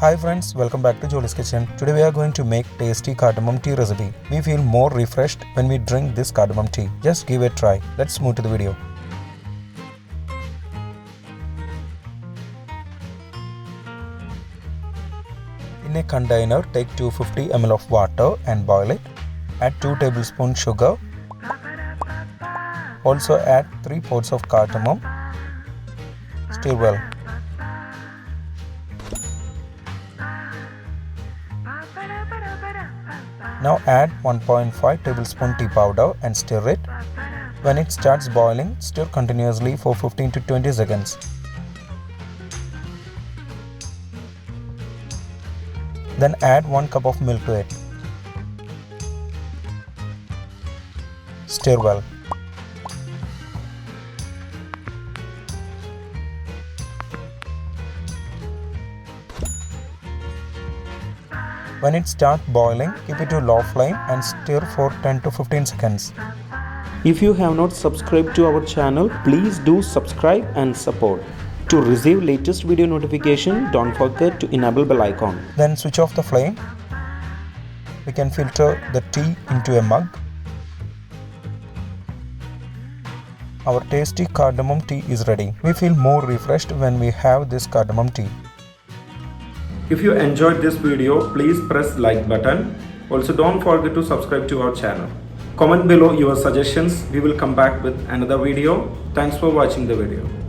Hi friends, welcome back to Jolys kitchen. Today we are going to make tasty cardamom tea recipe. We feel more refreshed when we drink this cardamom tea. Just give it a try. Let's move to the video. In a container, take 250 ml of water and boil it. Add 2 tablespoons sugar. Also add 3 pods of cardamom. Stir well. Now add 1.5 tablespoon tea powder and stir it. When it starts boiling, stir continuously for 15 to 20 seconds. Then add 1 cup of milk to it. Stir well. When it starts boiling, keep it to low flame and stir for 10 to 15 seconds. If you have not subscribed to our channel, please do subscribe and support. To receive latest video notification, don't forget to enable bell icon. Then switch off the flame. We can filter the tea into a mug. Our tasty cardamom tea is ready. We feel more refreshed when we have this cardamom tea. If you enjoyed this video, please press like button. Also don't forget to subscribe to our channel. Comment below your suggestions. We will come back with another video. Thanks for watching the video.